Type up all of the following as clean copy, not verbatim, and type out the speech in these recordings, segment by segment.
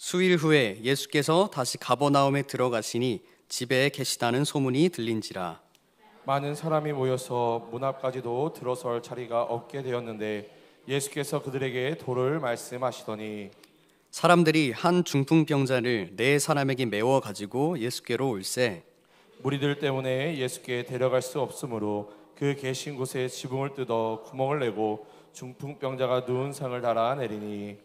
수일 후에 예수께서 다시 가버나움에 들어가시니 집에 계시다는 소문이 들린지라. 많은 사람이 모여서 문 앞까지도 들어설 자리가 없게 되었는데 예수께서 그들에게 도를 말씀하시더니 사람들이 한 중풍병자를 네 사람에게 메워 가지고 예수께로 올세. 무리들 때문에 예수께 데려갈 수 없으므로 그 계신 곳에 지붕을 뜯어 구멍을 내고 중풍병자가 누운 상을 달아 내리니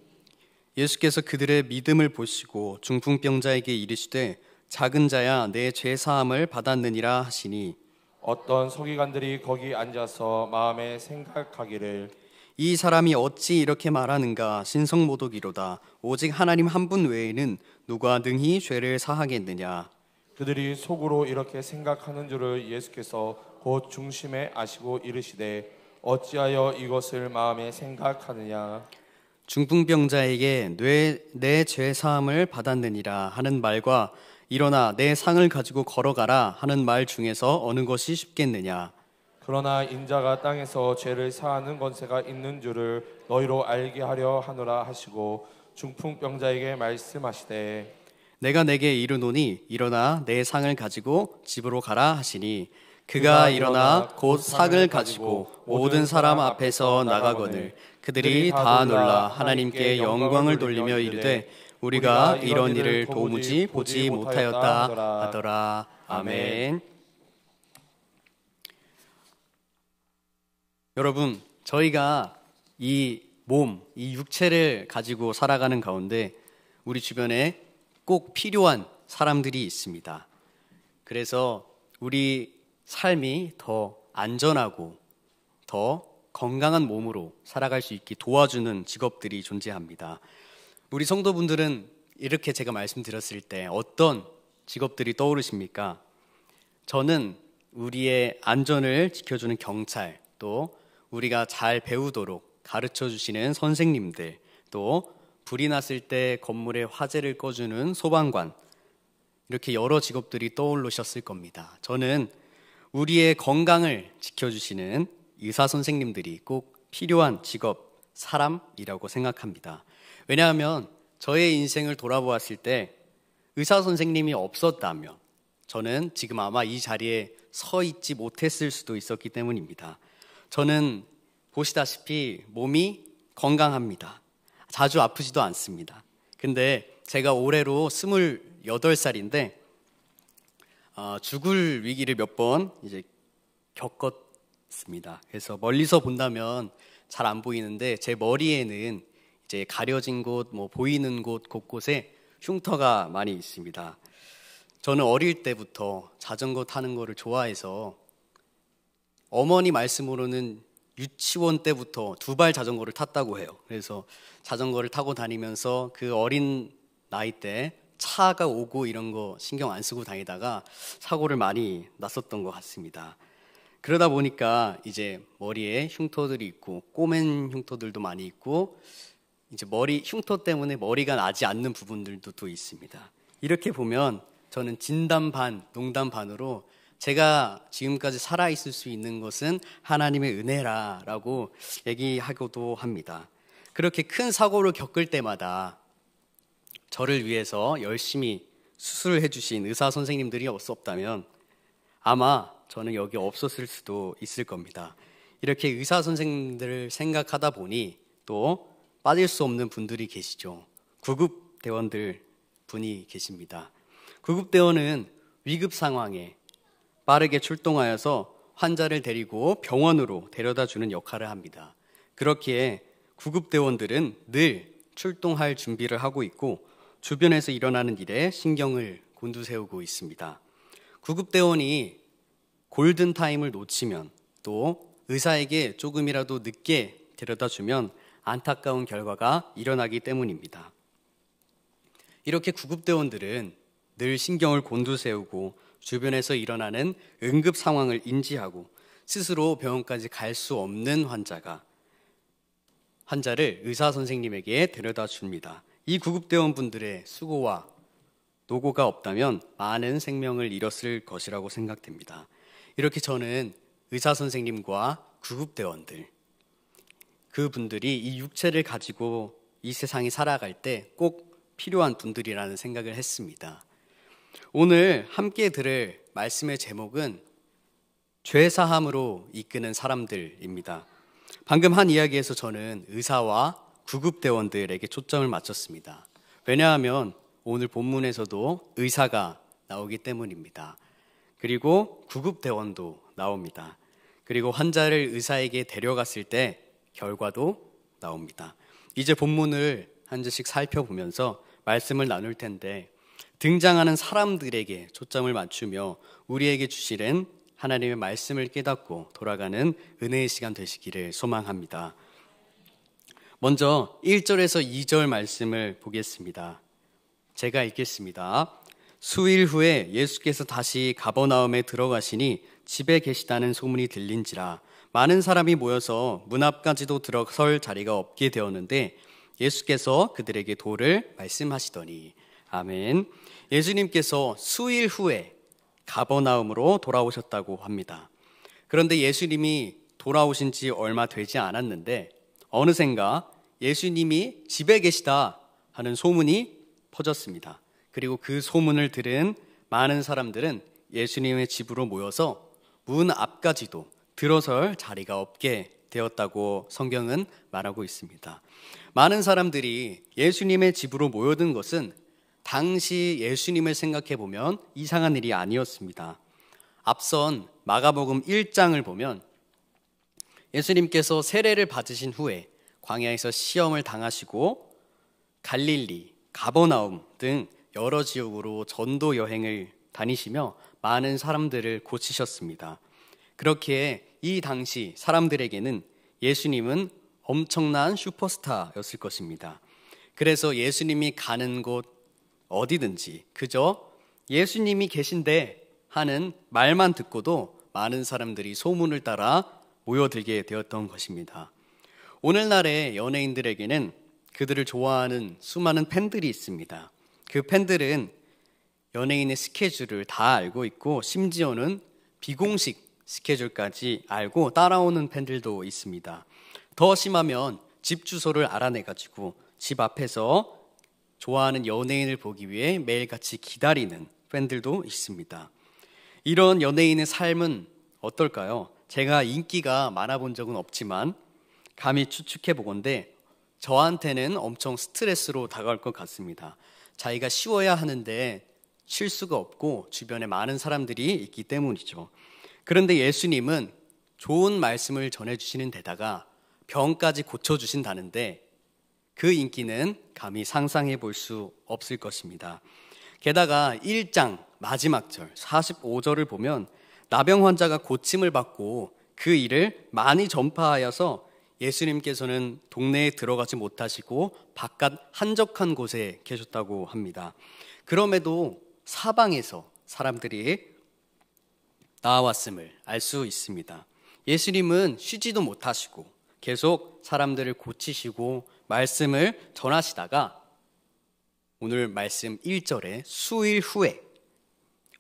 예수께서 그들의 믿음을 보시고 중풍병자에게 이르시되 작은 자야 내 죄 사함을 받았느니라 하시니 어떤 서기관들이 거기 앉아서 마음에 생각하기를 이 사람이 어찌 이렇게 말하는가 신성모독이로다. 오직 하나님 한 분 외에는 누가 능히 죄를 사하겠느냐. 그들이 속으로 이렇게 생각하는 줄을 예수께서 곧 중심에 아시고 이르시되 어찌하여 이것을 마음에 생각하느냐. 중풍병자에게 내 죄 사함을 받았느니라 하는 말과 일어나 내 상을 가지고 걸어가라 하는 말 중에서 어느 것이 쉽겠느냐. 그러나 인자가 땅에서 죄를 사하는 권세가 있는 줄을 너희로 알게 하려 하노라 하시고 중풍병자에게 말씀하시되 내가 내게 이르노니 일어나 내 상을 가지고 집으로 가라 하시니 그가 일어나 곧 상을 가지고 모든 사람 앞에서 나가거늘 그들이 다 놀라 하나님께 영광을 돌리며 이르되 우리가 이런 일을 도무지 보지 못하였다 하더라. 아멘. 여러분, 저희가 이 몸, 이 육체를 가지고 살아가는 가운데 우리 주변에 꼭 필요한 사람들이 있습니다. 그래서 우리 삶이 더 안전하고 더 건강한 몸으로 살아갈 수 있게 도와주는 직업들이 존재합니다. 우리 성도분들은 이렇게 제가 말씀드렸을 때 어떤 직업들이 떠오르십니까? 저는 우리의 안전을 지켜주는 경찰, 또 우리가 잘 배우도록 가르쳐주시는 선생님들, 또 불이 났을 때 건물에 화재를 꺼주는 소방관, 이렇게 여러 직업들이 떠오르셨을 겁니다. 저는 우리의 건강을 지켜주시는 의사 선생님들이 꼭 필요한 직업, 사람이라고 생각합니다. 왜냐하면 저의 인생을 돌아보았을 때 의사 선생님이 없었다면 저는 지금 아마 이 자리에 서 있지 못했을 수도 있었기 때문입니다. 저는 보시다시피 몸이 건강합니다. 자주 아프지도 않습니다. 근데 제가 올해로 28살인데 죽을 위기를 몇 번 이제 겪었습니다. 그래서 멀리서 본다면 잘 안 보이는데 제 머리에는 이제 가려진 곳, 보이는 곳 곳곳에 흉터가 많이 있습니다. 저는 어릴 때부터 자전거 타는 거를 좋아해서 어머니 말씀으로는 유치원 때부터 2발 자전거를 탔다고 해요. 그래서 자전거를 타고 다니면서 그 어린 나이 때 차가 오고 이런 거 신경 안 쓰고 다니다가 사고를 많이 났었던 것 같습니다. 그러다 보니까 이제 머리에 흉터들이 있고 꼬맨 흉터들도 많이 있고 이제 머리 흉터 때문에 머리가 나지 않는 부분들도 또 있습니다. 이렇게 보면 저는 진담 반, 농담 반으로 제가 지금까지 살아있을 수 있는 것은 하나님의 은혜라라고 얘기하고도 합니다. 그렇게 큰 사고를 겪을 때마다 저를 위해서 열심히 수술을 해주신 의사 선생님들이 없었다면 아마 저는 여기 없었을 수도 있을 겁니다. 이렇게 의사 선생님들을 생각하다 보니 또 빠질 수 없는 분들이 계시죠. 구급대원들 분이 계십니다. 구급대원은 위급 상황에 빠르게 출동하여서 환자를 데리고 병원으로 데려다주는 역할을 합니다. 그렇기에 구급대원들은 늘 출동할 준비를 하고 있고 주변에서 일어나는 일에 신경을 곤두세우고 있습니다. 구급대원이 골든타임을 놓치면 또 의사에게 조금이라도 늦게 데려다주면 안타까운 결과가 일어나기 때문입니다. 이렇게 구급대원들은 늘 신경을 곤두세우고 주변에서 일어나는 응급 상황을 인지하고 스스로 병원까지 갈 수 없는 환자를 의사 선생님에게 데려다 줍니다. 이 구급대원분들의 수고와 노고가 없다면 많은 생명을 잃었을 것이라고 생각됩니다. 이렇게 저는 의사 선생님과 구급대원들, 그분들이 이 육체를 가지고 이 세상에 살아갈 때 꼭 필요한 분들이라는 생각을 했습니다. 오늘 함께 들을 말씀의 제목은 죄사함으로 이끄는 사람들입니다. 방금 한 이야기에서 저는 의사와 구급대원들에게 초점을 맞췄습니다. 왜냐하면 오늘 본문에서도 의사가 나오기 때문입니다. 그리고 구급대원도 나옵니다. 그리고 환자를 의사에게 데려갔을 때 결과도 나옵니다. 이제 본문을 한 절씩 살펴보면서 말씀을 나눌 텐데 등장하는 사람들에게 초점을 맞추며 우리에게 주시는 하나님의 말씀을 깨닫고 돌아가는 은혜의 시간 되시기를 소망합니다. 먼저 1절에서 2절 말씀을 보겠습니다. 제가 읽겠습니다. 수일 후에 예수께서 다시 가버나움에 들어가시니 집에 계시다는 소문이 들린지라 많은 사람이 모여서 문 앞까지도 들어설 자리가 없게 되었는데 예수께서 그들에게 도를 말씀하시더니 아멘. 예수님께서 수일 후에 가버나움으로 돌아오셨다고 합니다. 그런데 예수님이 돌아오신 지 얼마 되지 않았는데 어느샌가 예수님이 집에 계시다 하는 소문이 퍼졌습니다. 그리고 그 소문을 들은 많은 사람들은 예수님의 집으로 모여서 문 앞까지도 들어설 자리가 없게 되었다고 성경은 말하고 있습니다. 많은 사람들이 예수님의 집으로 모여든 것은 당시 예수님을 생각해 보면 이상한 일이 아니었습니다. 앞선 마가복음 1장을 보면 예수님께서 세례를 받으신 후에 광야에서 시험을 당하시고 갈릴리, 가버나움 등 여러 지역으로 전도 여행을 다니시며 많은 사람들을 고치셨습니다. 그렇기에 이 당시 사람들에게는 예수님은 엄청난 슈퍼스타였을 것입니다. 그래서 예수님이 가는 곳 어디든지 그저 예수님이 계신데 하는 말만 듣고도 많은 사람들이 소문을 따라 모여들게 되었던 것입니다. 오늘날의 연예인들에게는 그들을 좋아하는 수많은 팬들이 있습니다. 그 팬들은 연예인의 스케줄을 다 알고 있고 심지어는 비공식 스케줄까지 알고 따라오는 팬들도 있습니다. 더 심하면 집 주소를 알아내가지고 집 앞에서 좋아하는 연예인을 보기 위해 매일같이 기다리는 팬들도 있습니다. 이런 연예인의 삶은 어떨까요? 제가 인기가 많아본 적은 없지만 감히 추측해 보건대 저한테는 엄청 스트레스로 다가올 것 같습니다. 자기가 쉬어야 하는데 쉴 수가 없고 주변에 많은 사람들이 있기 때문이죠. 그런데 예수님은 좋은 말씀을 전해주시는 데다가 병까지 고쳐주신다는데 그 인기는 감히 상상해 볼 수 없을 것입니다. 게다가 1장 마지막 절 45절을 보면 나병 환자가 고침을 받고 그 일을 많이 전파하여서 예수님께서는 동네에 들어가지 못하시고 바깥 한적한 곳에 계셨다고 합니다. 그럼에도 사방에서 사람들이 나왔음을 알 수 있습니다. 예수님은 쉬지도 못하시고 계속 사람들을 고치시고 말씀을 전하시다가 오늘 말씀 1절에 수일 후에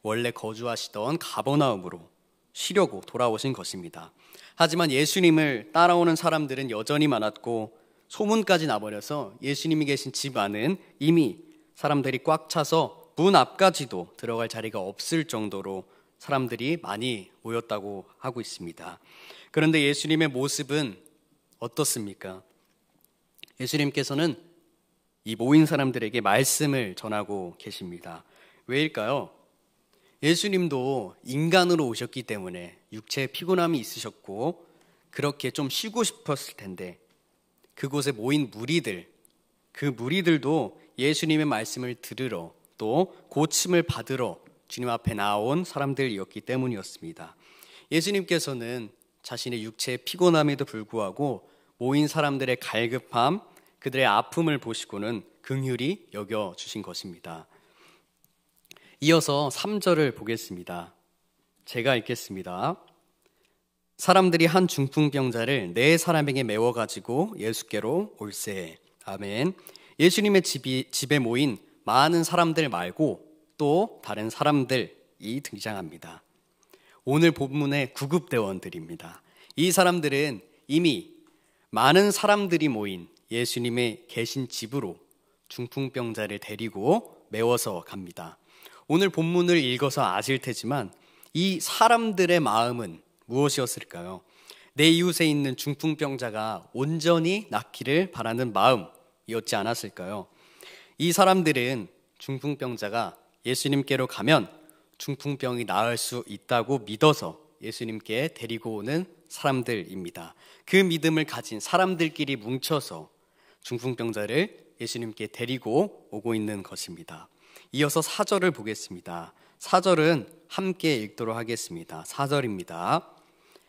원래 거주하시던 가버나움으로 쉬려고 돌아오신 것입니다. 하지만 예수님을 따라오는 사람들은 여전히 많았고 소문까지 나버려서 예수님이 계신 집 안은 이미 사람들이 꽉 차서 문 앞까지도 들어갈 자리가 없을 정도로 사람들이 많이 모였다고 하고 있습니다. 그런데 예수님의 모습은 어떻습니까? 예수님께서는 이 모인 사람들에게 말씀을 전하고 계십니다. 왜일까요? 예수님도 인간으로 오셨기 때문에 육체에 피곤함이 있으셨고 그렇게 좀 쉬고 싶었을 텐데 그곳에 모인 무리들, 그 무리들도 예수님의 말씀을 들으러 또 고침을 받으러 주님 앞에 나온 사람들이었기 때문이었습니다. 예수님께서는 자신의 육체의 피곤함에도 불구하고 모인 사람들의 갈급함, 그들의 아픔을 보시고는 긍휼히 여겨주신 것입니다. 이어서 3절을 보겠습니다. 제가 읽겠습니다. 사람들이 한 중풍병자를 4사람에게 메워가지고 예수께로 올세. 아멘. 예수님의 집에 모인 많은 사람들 말고 또 다른 사람들이 등장합니다. 오늘 본문의 구급대원들입니다. 이 사람들은 이미 많은 사람들이 모인 예수님의 계신 집으로 중풍병자를 데리고 메워서 갑니다. 오늘 본문을 읽어서 아실 테지만 이 사람들의 마음은 무엇이었을까요? 내 이웃에 있는 중풍병자가 온전히 낫기를 바라는 마음이었지 않았을까요? 이 사람들은 중풍병자가 예수님께로 가면 중풍병이 나을 수 있다고 믿어서 예수님께 데리고 오는 사람들입니다. 그 믿음을 가진 사람들끼리 뭉쳐서 중풍병자를 예수님께 데리고 오고 있는 것입니다. 이어서 4절을 보겠습니다. 4절은 함께 읽도록 하겠습니다. 4절입니다.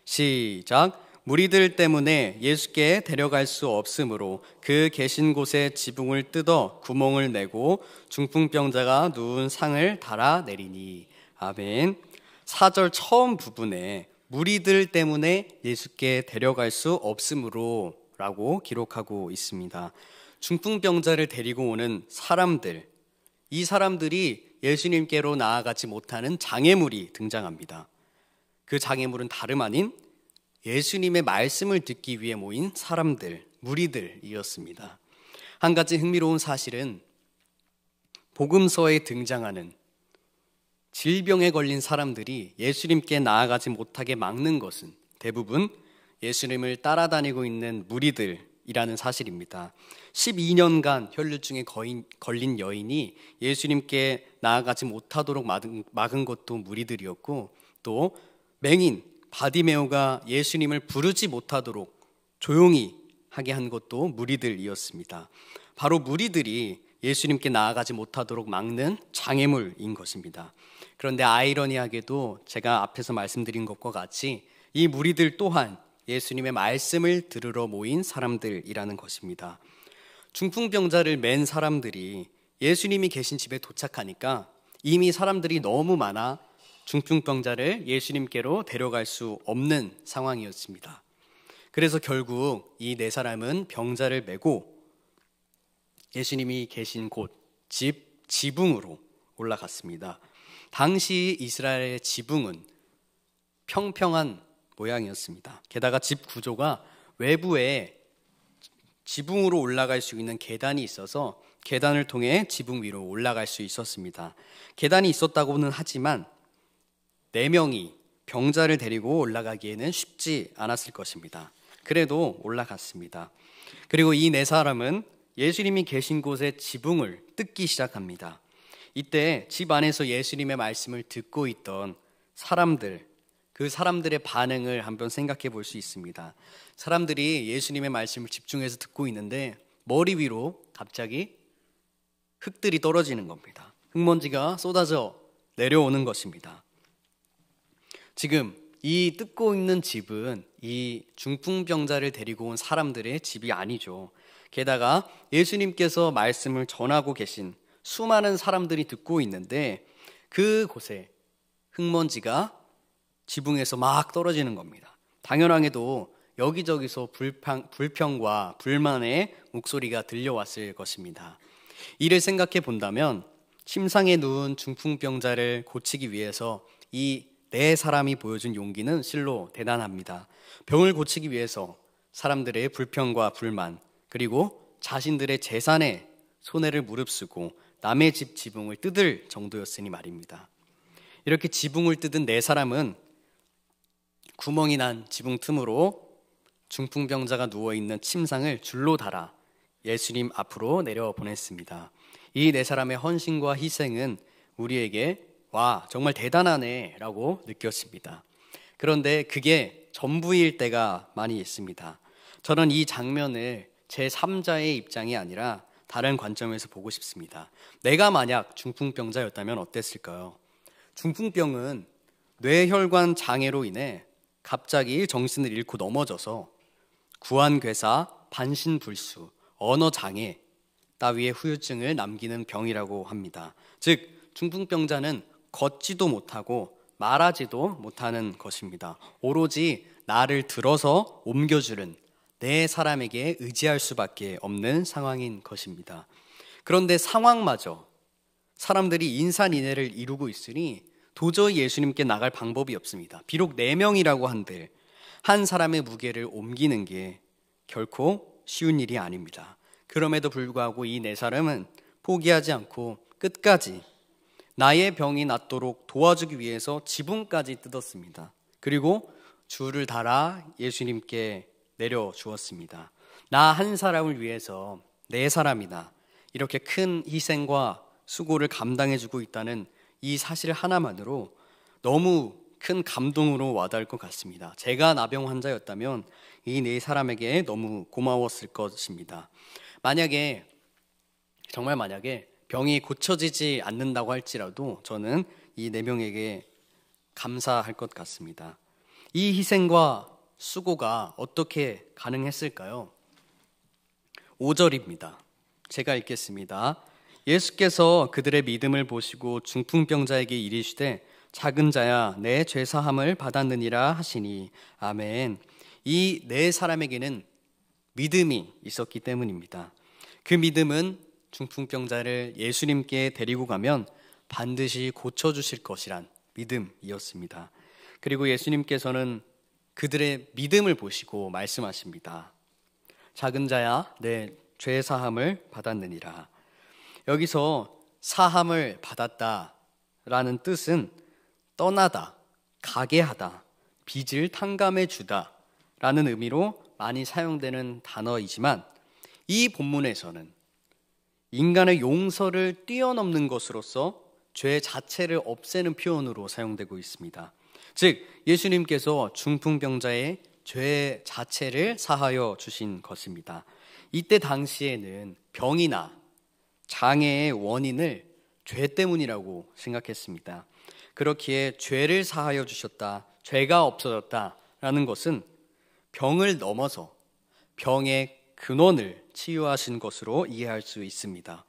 시작. 무리들 때문에 예수께 데려갈 수 없으므로 그 계신 곳에 지붕을 뜯어 구멍을 내고 중풍병자가 누운 상을 달아 내리니. 아멘. 4절 처음 부분에 무리들 때문에 예수께 데려갈 수 없으므로 라고 기록하고 있습니다. 중풍병자를 데리고 오는 사람들, 이 사람들이 예수님께로 나아가지 못하는 장애물이 등장합니다. 그 장애물은 다름 아닌 예수님의 말씀을 듣기 위해 모인 사람들, 무리들이었습니다. 한 가지 흥미로운 사실은 복음서에 등장하는 질병에 걸린 사람들이 예수님께 나아가지 못하게 막는 것은 대부분 예수님을 따라다니고 있는 무리들이라는 사실입니다. 12년간 혈류증에 걸린 여인이 예수님께 나아가지 못하도록 막은 것도 무리들이었고, 또 맹인 바디메오가 예수님을 부르지 못하도록 조용히 하게 한 것도 무리들이었습니다. 바로 무리들이 예수님께 나아가지 못하도록 막는 장애물인 것입니다. 그런데 아이러니하게도 제가 앞에서 말씀드린 것과 같이 이 무리들 또한 예수님의 말씀을 들으러 모인 사람들이라는 것입니다. 중풍병자를 맨 사람들이 예수님이 계신 집에 도착하니까 이미 사람들이 너무 많아 중풍병자를 예수님께로 데려갈 수 없는 상황이었습니다. 그래서 결국 이 네 사람은 병자를 메고 예수님이 계신 곳, 지붕으로 올라갔습니다. 당시 이스라엘의 지붕은 평평한 모양이었습니다. 게다가 집 구조가 외부에 지붕으로 올라갈 수 있는 계단이 있어서 계단을 통해 지붕 위로 올라갈 수 있었습니다. 계단이 있었다고는 하지만 4명이 병자를 데리고 올라가기에는 쉽지 않았을 것입니다. 그래도 올라갔습니다. 그리고 이 네 사람은 예수님이 계신 곳의 지붕을 뜯기 시작합니다. 이때 집 안에서 예수님의 말씀을 듣고 있던 사람들, 그 사람들의 반응을 한번 생각해 볼 수 있습니다. 사람들이 예수님의 말씀을 집중해서 듣고 있는데 머리 위로 갑자기 흙들이 떨어지는 겁니다. 흙먼지가 쏟아져 내려오는 것입니다. 지금 이 뜯고 있는 집은 이 중풍병자를 데리고 온 사람들의 집이 아니죠. 게다가 예수님께서 말씀을 전하고 계신 수많은 사람들이 듣고 있는데 그곳에 흙먼지가 지붕에서 막 떨어지는 겁니다. 당연하게도 여기저기서 불평과 불만의 목소리가 들려왔을 것입니다. 이를 생각해 본다면 침상에 누운 중풍병자를 고치기 위해서 이 네 사람이 보여준 용기는 실로 대단합니다. 병을 고치기 위해서 사람들의 불평과 불만, 그리고 자신들의 재산에 손해를 무릅쓰고 남의 집 지붕을 뜯을 정도였으니 말입니다. 이렇게 지붕을 뜯은 네 사람은 구멍이 난 지붕 틈으로 중풍병자가 누워있는 침상을 줄로 달아 예수님 앞으로 내려보냈습니다. 이 네 사람의 헌신과 희생은 우리에게 와, 정말 대단하네 라고 느꼈습니다. 그런데 그게 전부일 때가 많이 있습니다. 저는 이 장면을 제3자의 입장이 아니라 다른 관점에서 보고 싶습니다. 내가 만약 중풍병자였다면 어땠을까요? 중풍병은 뇌혈관 장애로 인해 갑자기 정신을 잃고 넘어져서 구안괴사, 반신불수, 언어장애 따위의 후유증을 남기는 병이라고 합니다. 즉 중풍병자는 걷지도 못하고 말하지도 못하는 것입니다. 오로지 나를 들어서 옮겨주는 내 사람에게 의지할 수밖에 없는 상황인 것입니다. 그런데 상황마저 사람들이 인산인해를 이루고 있으니 도저히 예수님께 나갈 방법이 없습니다. 비록 4명이라고 한들 한 사람의 무게를 옮기는 게 결코 쉬운 일이 아닙니다. 그럼에도 불구하고 이 네 사람은 포기하지 않고 끝까지 나의 병이 낫도록 도와주기 위해서 지붕까지 뜯었습니다. 그리고 줄을 달아 예수님께 내려주었습니다. 나 한 사람을 위해서 네 사람이나 이렇게 큰 희생과 수고를 감당해주고 있다는 이 사실 하나만으로 너무 큰 감동으로 와닿을 것 같습니다. 제가 나병 환자였다면 이 네 사람에게 너무 고마웠을 것입니다. 정말 만약에 병이 고쳐지지 않는다고 할지라도 저는 이 네 명에게 감사할 것 같습니다. 이 희생과 수고가 어떻게 가능했을까요? 5절입니다. 제가 읽겠습니다. 예수께서 그들의 믿음을 보시고 중풍병자에게 이르시되 작은 자야 내 죄사함을 받았느니라 하시니 아멘. 이 네 사람에게는 믿음이 있었기 때문입니다. 그 믿음은 중풍병자를 예수님께 데리고 가면 반드시 고쳐주실 것이란 믿음이었습니다. 그리고 예수님께서는 그들의 믿음을 보시고 말씀하십니다. 작은 자야 내 죄사함을 받았느니라. 여기서 사함을 받았다라는 뜻은 떠나다, 가게 하다, 빚을 탕감해 주다 라는 의미로 많이 사용되는 단어이지만 이 본문에서는 인간의 용서를 뛰어넘는 것으로서 죄 자체를 없애는 표현으로 사용되고 있습니다. 즉 예수님께서 중풍병자의 죄 자체를 사하여 주신 것입니다. 이때 당시에는 병이나 장애의 원인을 죄 때문이라고 생각했습니다. 그렇기에 죄를 사하여 주셨다, 죄가 없어졌다라는 것은 병을 넘어서 병의 근원을 치유하신 것으로 이해할 수 있습니다.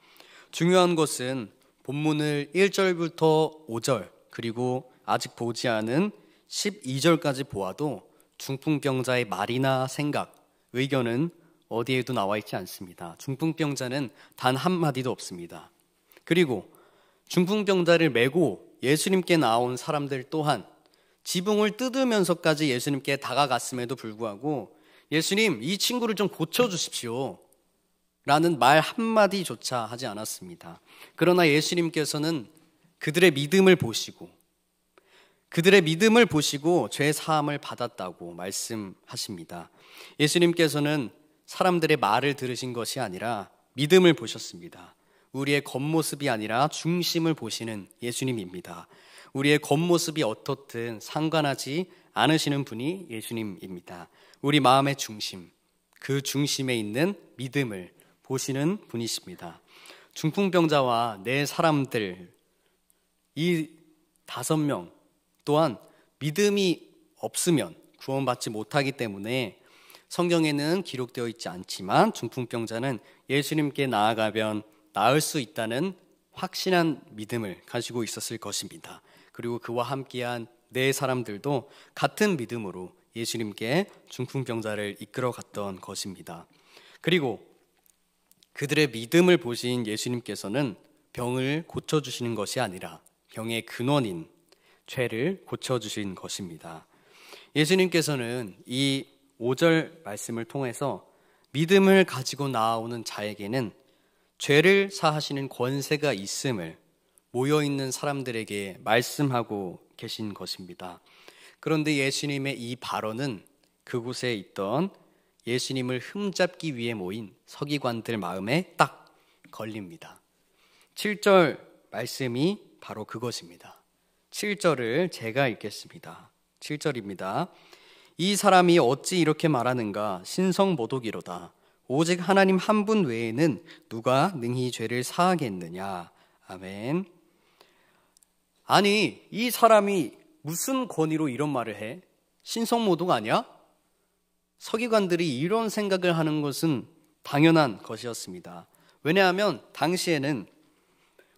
중요한 것은 본문을 1절부터 5절 그리고 아직 보지 않은 12절까지 보아도 중풍병자의 말이나 생각, 의견은 어디에도 나와 있지 않습니다. 중풍병자는 단 한마디도 없습니다. 그리고 중풍병자를 메고 예수님께 나온 사람들 또한 지붕을 뜯으면서까지 예수님께 다가갔음에도 불구하고 예수님, 이 친구를 좀 고쳐주십시오 라는 말 한마디조차 하지 않았습니다. 그러나 예수님께서는 그들의 믿음을 보시고 죄 사함을 받았다고 말씀하십니다. 예수님께서는 사람들의 말을 들으신 것이 아니라 믿음을 보셨습니다. 우리의 겉모습이 아니라 중심을 보시는 예수님입니다. 우리의 겉모습이 어떻든 상관하지 않으시는 분이 예수님입니다. 우리 마음의 중심, 그 중심에 있는 믿음을 보시는 분이십니다. 중풍병자와 네 사람들, 이 5명 또한 믿음이 없으면 구원받지 못하기 때문에 성경에는 기록되어 있지 않지만 중풍병자는 예수님께 나아가면 나을 수 있다는 확신한 믿음을 가지고 있었을 것입니다. 그리고 그와 함께한 네 사람들도 같은 믿음으로 예수님께 중풍병자를 이끌어 갔던 것입니다. 그리고 그들의 믿음을 보신 예수님께서는 병을 고쳐주시는 것이 아니라 병의 근원인 죄를 고쳐주신 것입니다. 예수님께서는 이 5절 말씀을 통해서 믿음을 가지고 나아오는 자에게는 죄를 사하시는 권세가 있음을 모여있는 사람들에게 말씀하고 계신 것입니다. 그런데 예수님의 이 발언은 그곳에 있던 예수님을 흠잡기 위해 모인 서기관들 마음에 딱 걸립니다. 7절 말씀이 바로 그것입니다. 7절을 제가 읽겠습니다. 7절입니다. 이 사람이 어찌 이렇게 말하는가? 신성모독이로다. 오직 하나님 한 분 외에는 누가 능히 죄를 사하겠느냐? 아멘. 아니, 이 사람이 무슨 권위로 이런 말을 해? 신성모독 아니야? 서기관들이 이런 생각을 하는 것은 당연한 것이었습니다. 왜냐하면 당시에는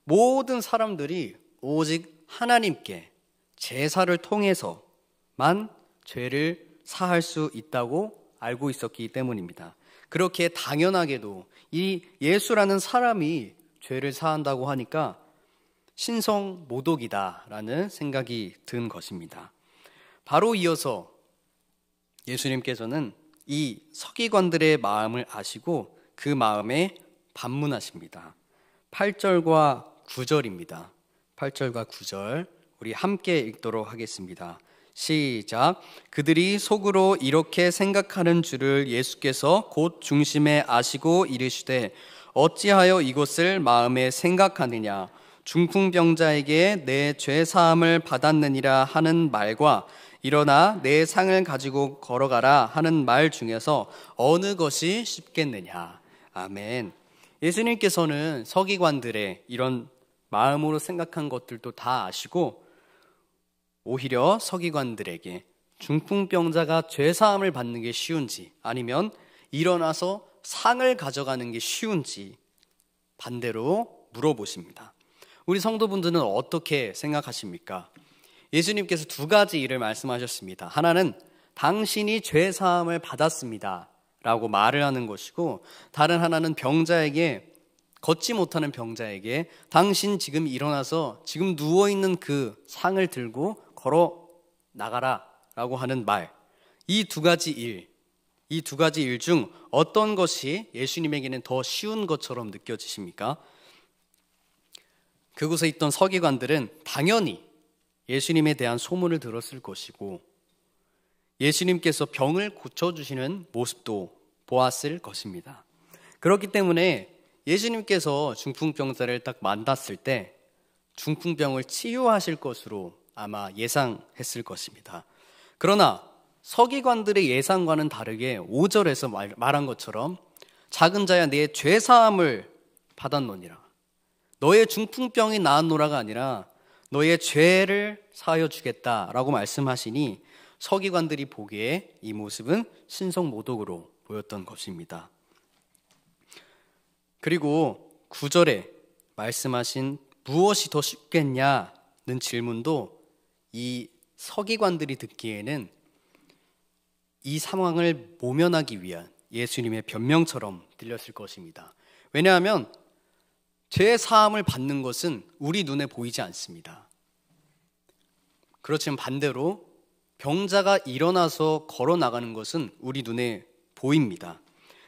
모든 사람들이 오직 하나님께 제사를 통해서만 죄를 사할 수 있다고 알고 있었기 때문입니다. 그렇게 당연하게도 이 예수라는 사람이 죄를 사한다고 하니까 신성모독이다라는 생각이 든 것입니다. 바로 이어서 예수님께서는 이 서기관들의 마음을 아시고 그 마음에 반문하십니다. 8절과 9절입니다. 8절과 9절 우리 함께 읽도록 하겠습니다. 시작. 그들이 속으로 이렇게 생각하는 줄을 예수께서 곧 중심에 아시고 이르시되 어찌하여 이것을 마음에 생각하느냐. 중풍병자에게 내 죄 사함을 받았느니라 하는 말과 일어나 내 상을 가지고 걸어가라 하는 말 중에서 어느 것이 쉽겠느냐. 아멘. 예수님께서는 서기관들의 이런 마음으로 생각한 것들도 다 아시고 오히려 서기관들에게 중풍병자가 죄사함을 받는 게 쉬운지 아니면 일어나서 상을 가져가는 게 쉬운지 반대로 물어보십니다. 우리 성도분들은 어떻게 생각하십니까? 예수님께서 두 가지 일을 말씀하셨습니다. 하나는 당신이 죄사함을 받았습니다 라고 말을 하는 것이고, 다른 하나는 병자에게, 걷지 못하는 병자에게 당신 지금 일어나서 지금 누워있는 그 상을 들고 걸어 나가라 라고 하는 말. 이 두 가지 일 중 어떤 것이 예수님에게는 더 쉬운 것처럼 느껴지십니까? 그곳에 있던 서기관들은 당연히 예수님에 대한 소문을 들었을 것이고 예수님께서 병을 고쳐주시는 모습도 보았을 것입니다. 그렇기 때문에 예수님께서 중풍병자를 딱 만났을 때 중풍병을 치유하실 것으로 아마 예상했을 것입니다. 그러나 서기관들의 예상과는 다르게 5절에서 말한 것처럼 작은 자야 내 죄사함을 받았노니라. 너의 중풍병이 나았노라가 아니라 너의 죄를 사하여 주겠다라고 말씀하시니 서기관들이 보기에 이 모습은 신성모독으로 보였던 것입니다. 그리고 9절에 말씀하신 무엇이 더 쉽겠냐는 질문도 이 서기관들이 듣기에는 이 상황을 모면하기 위한 예수님의 변명처럼 들렸을 것입니다. 왜냐하면 죄 사함을 받는 것은 우리 눈에 보이지 않습니다. 그렇지만 반대로 병자가 일어나서 걸어 나가는 것은 우리 눈에 보입니다.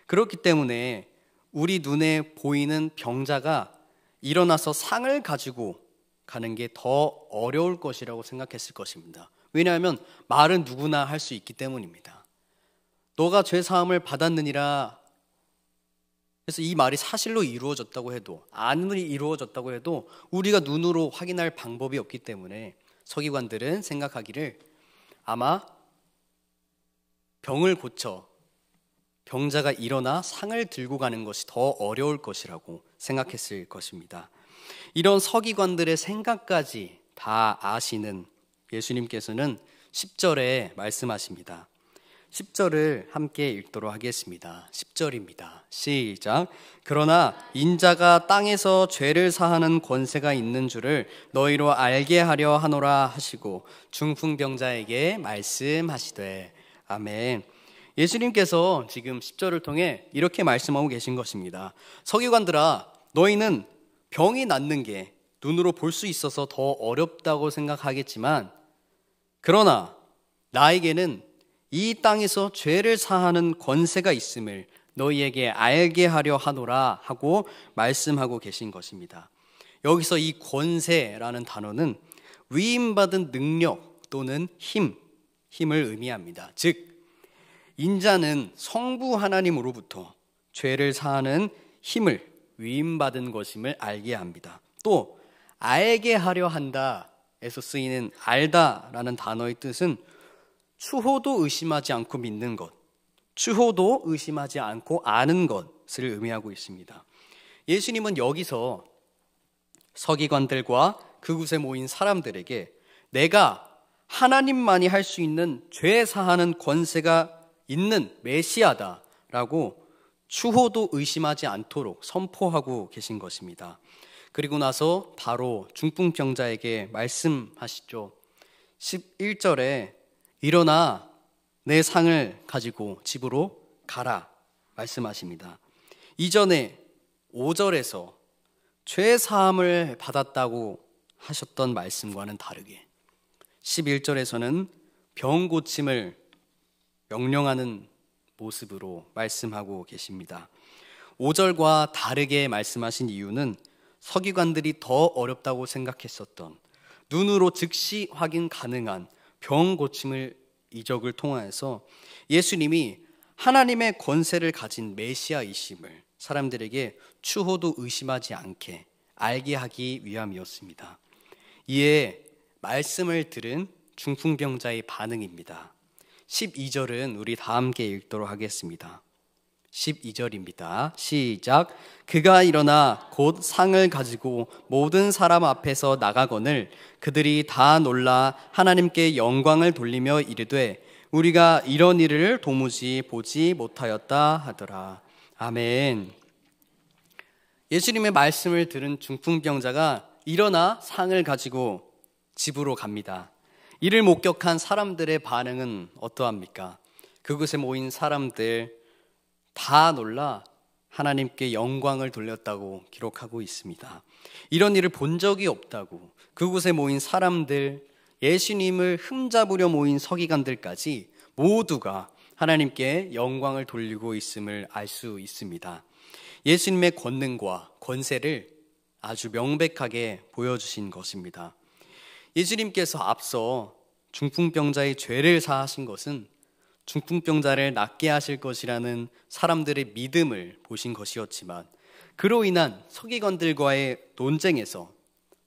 그렇기 때문에 우리 눈에 보이는 병자가 일어나서 상을 가지고 가는 게 더 어려울 것이라고 생각했을 것입니다. 왜냐하면 말은 누구나 할 수 있기 때문입니다. 너가 죄 사함을 받았느니라. 그래서 이 말이 사실로 이루어졌다고 해도, 아무리 이루어졌다고 해도 우리가 눈으로 확인할 방법이 없기 때문에 서기관들은 생각하기를 아마 병을 고쳐 병자가 일어나 상을 들고 가는 것이 더 어려울 것이라고 생각했을 것입니다. 이런 서기관들의 생각까지 다 아시는 예수님께서는 10절에 말씀하십니다. 10절을 함께 읽도록 하겠습니다. 10절입니다. 시작. 그러나 인자가 땅에서 죄를 사하는 권세가 있는 줄을 너희로 알게 하려 하노라 하시고 중풍병자에게 말씀하시되. 아멘. 예수님께서 지금 10절을 통해 이렇게 말씀하고 계신 것입니다. 서기관들아, 너희는 병이 낫는 게 눈으로 볼 수 있어서 더 어렵다고 생각하겠지만, 그러나 나에게는 이 땅에서 죄를 사하는 권세가 있음을 너희에게 알게 하려 하노라 하고 말씀하고 계신 것입니다. 여기서 이 권세라는 단어는 위임받은 능력 또는 힘을 의미합니다. 즉 인자는 성부 하나님으로부터 죄를 사하는 힘을 위임받은 것임을 알게 합니다. 또 알게 하려 한다에서 쓰이는 알다라는 단어의 뜻은 추호도 의심하지 않고 믿는 것, 추호도 의심하지 않고 아는 것을 의미하고 있습니다. 예수님은 여기서 서기관들과 그곳에 모인 사람들에게 내가 하나님만이 할 수 있는 죄 사하는 권세가 있는 메시아다라고 추호도 의심하지 않도록 선포하고 계신 것입니다. 그리고 나서 바로 중풍병자에게 말씀하시죠. 11절에 일어나 내 상을 가지고 집으로 가라 말씀하십니다. 이전에 5절에서 죄 사함을 받았다고 하셨던 말씀과는 다르게 11절에서는 병 고침을 명령하는 모습으로 말씀하고 계십니다. 5절과 다르게 말씀하신 이유는 서기관들이 더 어렵다고 생각했었던 눈으로 즉시 확인 가능한 병 고침을 이적을 통하여서 예수님이 하나님의 권세를 가진 메시아이심을 사람들에게 추호도 의심하지 않게 알게 하기 위함이었습니다. 이에 말씀을 들은 중풍병자의 반응입니다. 12절은 우리 다 함께 읽도록 하겠습니다. 12절입니다. 시작. 그가 일어나 곧 상을 가지고 모든 사람 앞에서 나가거늘 그들이 다 놀라 하나님께 영광을 돌리며 이르되 우리가 이런 일을 도무지 보지 못하였다 하더라. 아멘. 예수님의 말씀을 들은 중풍병자가 일어나 상을 가지고 집으로 갑니다. 이를 목격한 사람들의 반응은 어떠합니까? 그곳에 모인 사람들 다 놀라 하나님께 영광을 돌렸다고 기록하고 있습니다. 이런 일을 본 적이 없다고 그곳에 모인 사람들, 예수님을 흠잡으려 모인 서기관들까지 모두가 하나님께 영광을 돌리고 있음을 알 수 있습니다. 예수님의 권능과 권세를 아주 명백하게 보여주신 것입니다. 예수님께서 앞서 중풍병자의 죄를 사하신 것은 중풍병자를 낫게 하실 것이라는 사람들의 믿음을 보신 것이었지만 그로 인한 서기관들과의 논쟁에서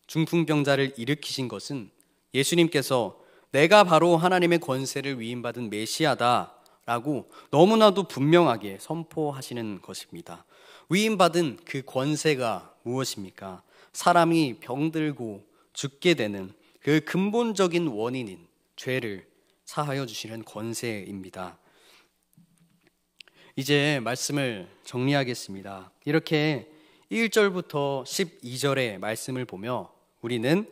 중풍병자를 일으키신 것은 예수님께서 내가 바로 하나님의 권세를 위임받은 메시아다라고 너무나도 분명하게 선포하시는 것입니다. 위임받은 그 권세가 무엇입니까? 사람이 병들고 죽게 되는 그 근본적인 원인인 죄를 사하여 주시는 권세입니다. 이제 말씀을 정리하겠습니다. 이렇게 1절부터 12절의 말씀을 보며 우리는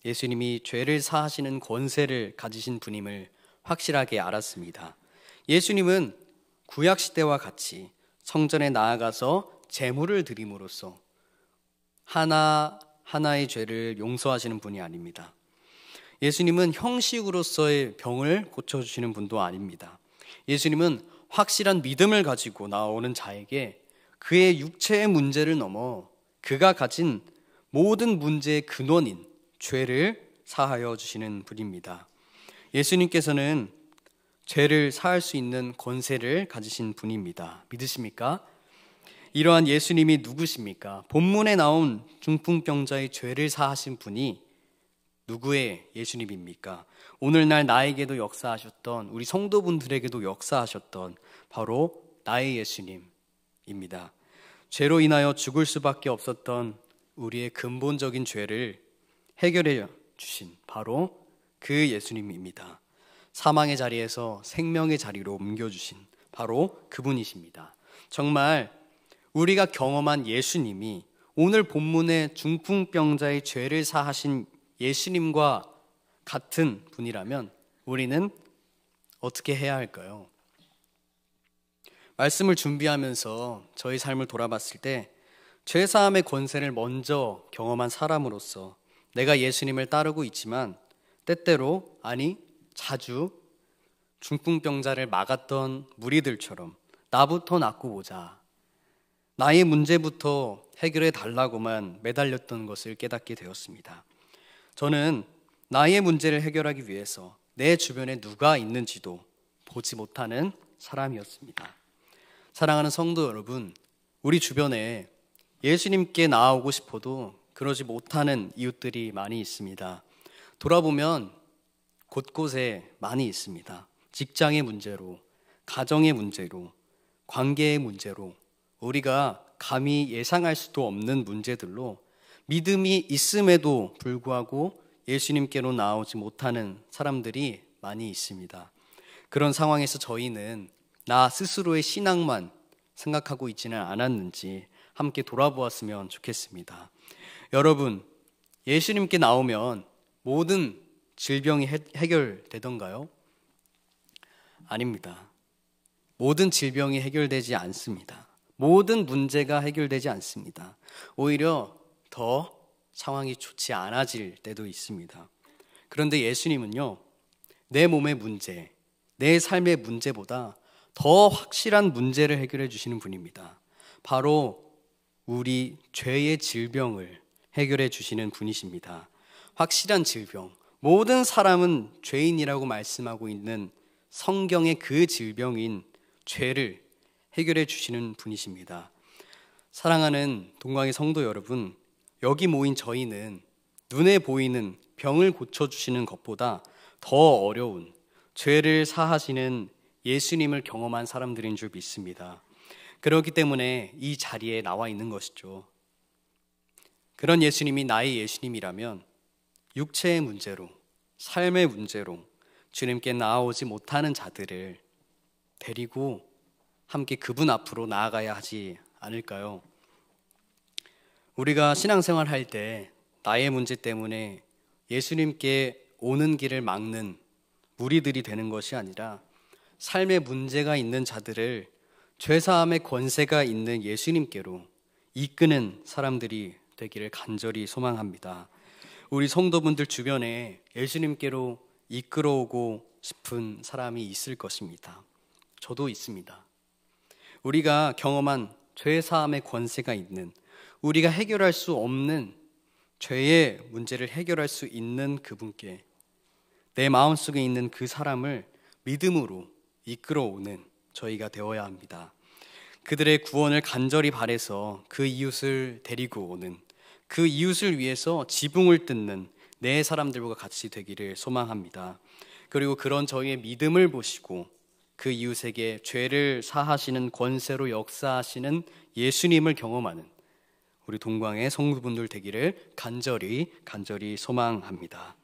예수님이 죄를 사하시는 권세를 가지신 분임을 확실하게 알았습니다. 예수님은 구약시대와 같이 성전에 나아가서 제물을 드림으로써 하나하나의 죄를 용서하시는 분이 아닙니다. 예수님은 형식으로서의 병을 고쳐주시는 분도 아닙니다. 예수님은 확실한 믿음을 가지고 나오는 자에게 그의 육체의 문제를 넘어 그가 가진 모든 문제의 근원인 죄를 사하여 주시는 분입니다. 예수님께서는 죄를 사할 수 있는 권세를 가지신 분입니다. 믿으십니까? 이러한 예수님이 누구십니까? 본문에 나온 중풍병자의 죄를 사하신 분이 누구의 예수님입니까? 오늘날 나에게도 역사하셨던 우리 성도분들에게도 역사하셨던 바로 나의 예수님입니다. 죄로 인하여 죽을 수밖에 없었던 우리의 근본적인 죄를 해결해 주신 바로 그 예수님입니다. 사망의 자리에서 생명의 자리로 옮겨주신 바로 그분이십니다. 정말 우리가 경험한 예수님이 오늘 본문의 중풍병자의 죄를 사하신 예수님과 같은 분이라면 우리는 어떻게 해야 할까요? 말씀을 준비하면서 저희 삶을 돌아봤을 때 죄사함의 권세를 먼저 경험한 사람으로서 내가 예수님을 따르고 있지만 때때로 아니 자주 중풍병자를 막았던 무리들처럼 나부터 낫고 보자, 나의 문제부터 해결해 달라고만 매달렸던 것을 깨닫게 되었습니다. 저는 나의 문제를 해결하기 위해서 내 주변에 누가 있는지도 보지 못하는 사람이었습니다. 사랑하는 성도 여러분, 우리 주변에 예수님께 나아오고 싶어도 그러지 못하는 이웃들이 많이 있습니다. 돌아보면 곳곳에 많이 있습니다. 직장의 문제로, 가정의 문제로, 관계의 문제로, 우리가 감히 예상할 수도 없는 문제들로 믿음이 있음에도 불구하고 예수님께로 나오지 못하는 사람들이 많이 있습니다. 그런 상황에서 저희는 나 스스로의 신앙만 생각하고 있지는 않았는지 함께 돌아보았으면 좋겠습니다. 여러분, 예수님께 나오면 모든 질병이 해결되던가요? 아닙니다. 모든 질병이 해결되지 않습니다. 모든 문제가 해결되지 않습니다. 오히려 더 상황이 좋지 않아질 때도 있습니다. 그런데 예수님은요, 내 몸의 문제, 내 삶의 문제보다 더 확실한 문제를 해결해 주시는 분입니다. 바로 우리 죄의 질병을 해결해 주시는 분이십니다. 확실한 질병, 모든 사람은 죄인이라고 말씀하고 있는 성경의 그 질병인 죄를 해결해 주시는 분이십니다. 사랑하는 동광의 성도 여러분, 여기 모인 저희는 눈에 보이는 병을 고쳐주시는 것보다 더 어려운 죄를 사하시는 예수님을 경험한 사람들인 줄 믿습니다. 그렇기 때문에 이 자리에 나와 있는 것이죠. 그런 예수님이 나의 예수님이라면 육체의 문제로, 삶의 문제로 주님께 나아오지 못하는 자들을 데리고 함께 그분 앞으로 나아가야 하지 않을까요? 우리가 신앙생활 할 때 나의 문제 때문에 예수님께 오는 길을 막는 무리들이 되는 것이 아니라 삶의 문제가 있는 자들을 죄사함의 권세가 있는 예수님께로 이끄는 사람들이 되기를 간절히 소망합니다. 우리 성도분들 주변에 예수님께로 이끌어오고 싶은 사람이 있을 것입니다. 저도 있습니다. 우리가 경험한 죄사함의 권세가 있는, 우리가 해결할 수 없는 죄의 문제를 해결할 수 있는 그분께 내 마음속에 있는 그 사람을 믿음으로 이끌어오는 저희가 되어야 합니다. 그들의 구원을 간절히 바라서 그 이웃을 데리고 오는, 그 이웃을 위해서 지붕을 뜯는 내 사람들과 같이 되기를 소망합니다. 그리고 그런 저희의 믿음을 보시고 그 이웃에게 죄를 사하시는 권세로 역사하시는 예수님을 경험하는 우리 동광의 성도분들 되기를 간절히 소망합니다.